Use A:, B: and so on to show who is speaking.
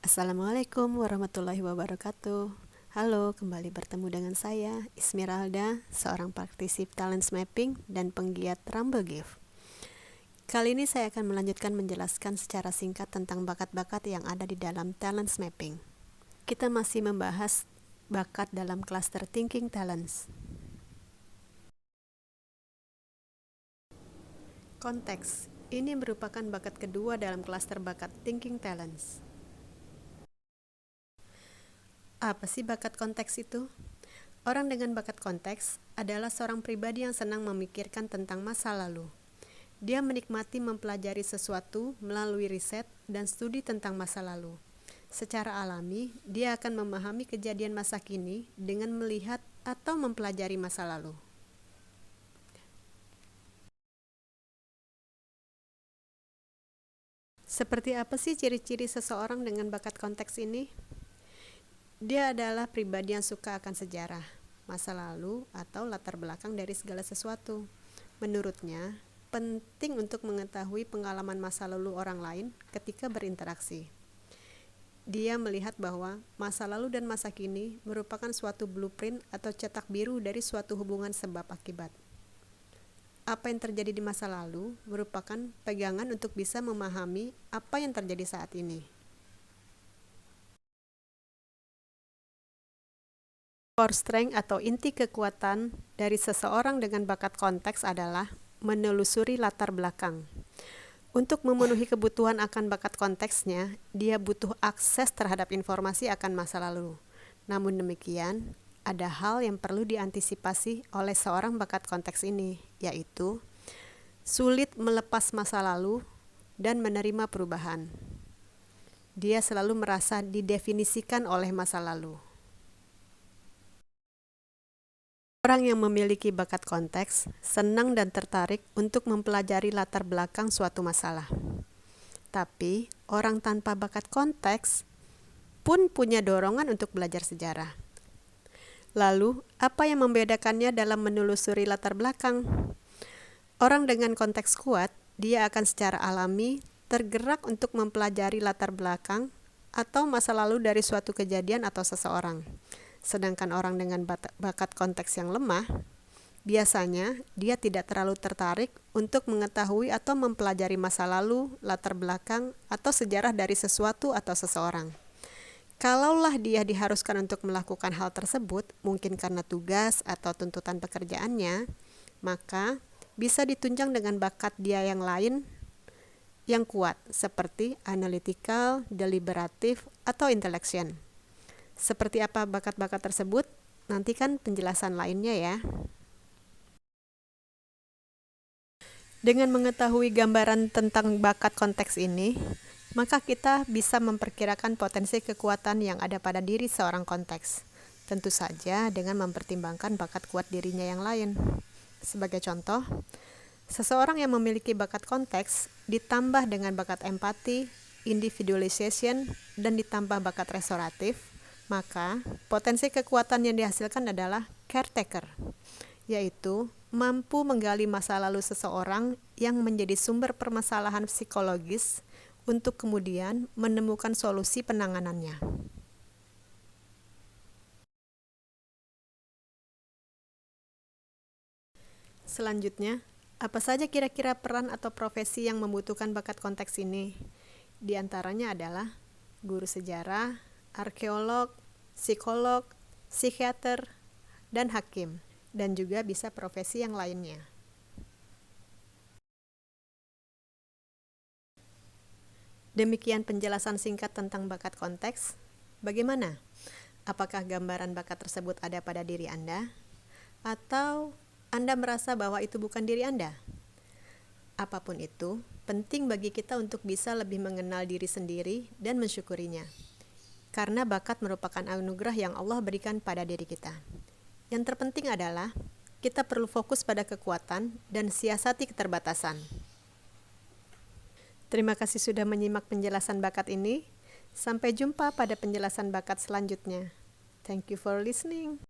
A: Assalamualaikum warahmatullahi wabarakatuh. Halo, kembali bertemu dengan saya, Ismiralda, seorang praktisi talent mapping dan penggiat Rumble Gift. Kali ini saya akan melanjutkan menjelaskan secara singkat tentang bakat-bakat yang ada di dalam talent mapping. Kita masih membahas bakat dalam cluster Thinking Talents. Konteks. Ini merupakan bakat kedua dalam klaster bakat Thinking Talents. Apa sih bakat konteks itu? Orang dengan bakat konteks adalah seorang pribadi yang senang memikirkan tentang masa lalu. Dia menikmati mempelajari sesuatu melalui riset dan studi tentang masa lalu. Secara alami, dia akan memahami kejadian masa kini dengan melihat atau mempelajari masa lalu. Seperti apa sih ciri-ciri seseorang dengan bakat konteks ini? Dia adalah pribadi yang suka akan sejarah, masa lalu, atau latar belakang dari segala sesuatu. Menurutnya, penting untuk mengetahui pengalaman masa lalu orang lain ketika berinteraksi. Dia melihat bahwa masa lalu dan masa kini merupakan suatu blueprint atau cetak biru dari suatu hubungan sebab akibat. Apa yang terjadi di masa lalu merupakan pegangan untuk bisa memahami apa yang terjadi saat ini. Core strength atau inti kekuatan dari seseorang dengan bakat konteks adalah menelusuri latar belakang. Untuk memenuhi kebutuhan akan bakat konteksnya, dia butuh akses terhadap informasi akan masa lalu. Namun demikian, ada hal yang perlu diantisipasi oleh seorang bakat konteks ini, yaitu sulit melepas masa lalu dan menerima perubahan. Dia selalu merasa didefinisikan oleh masa lalu. Orang yang memiliki bakat konteks senang dan tertarik untuk mempelajari latar belakang suatu masalah. Tapi, orang tanpa bakat konteks pun punya dorongan untuk belajar sejarah. Lalu, apa yang membedakannya dalam menelusuri latar belakang? Orang dengan konteks kuat, dia akan secara alami tergerak untuk mempelajari latar belakang atau masa lalu dari suatu kejadian atau seseorang. Sedangkan orang dengan bakat konteks yang lemah, biasanya dia tidak terlalu tertarik untuk mengetahui atau mempelajari masa lalu, latar belakang, atau sejarah dari sesuatu atau seseorang. Kalaulah dia diharuskan untuk melakukan hal tersebut, mungkin karena tugas atau tuntutan pekerjaannya, maka bisa ditunjang dengan bakat dia yang lain yang kuat, seperti analytical, deliberatif, atau intellection. Seperti apa bakat-bakat tersebut? Nantikan penjelasan lainnya ya. Dengan mengetahui gambaran tentang bakat konteks ini, maka kita bisa memperkirakan potensi kekuatan yang ada pada diri seorang konteks. Tentu saja dengan mempertimbangkan bakat kuat dirinya yang lain. Sebagai contoh, seseorang yang memiliki bakat konteks ditambah dengan bakat empati, individualization, dan ditambah bakat restoratif, maka potensi kekuatan yang dihasilkan adalah caretaker, yaitu mampu menggali masa lalu seseorang yang menjadi sumber permasalahan psikologis untuk kemudian menemukan solusi penanganannya. Selanjutnya, apa saja kira-kira peran atau profesi yang membutuhkan bakat konteks ini? Di antaranya adalah guru sejarah, arkeolog, psikolog, psikiater, dan hakim, dan juga bisa profesi yang lainnya. Demikian penjelasan singkat tentang bakat konteks. Bagaimana? Apakah gambaran bakat tersebut ada pada diri Anda? Atau Anda merasa bahwa itu bukan diri Anda? Apapun itu, penting bagi kita untuk bisa lebih mengenal diri sendiri dan mensyukurinya. Karena bakat merupakan anugerah yang Allah berikan pada diri kita. Yang terpenting adalah kita perlu fokus pada kekuatan dan siasati keterbatasan. Terima kasih sudah menyimak penjelasan bakat ini. Sampai jumpa pada penjelasan bakat selanjutnya. Thank you for listening.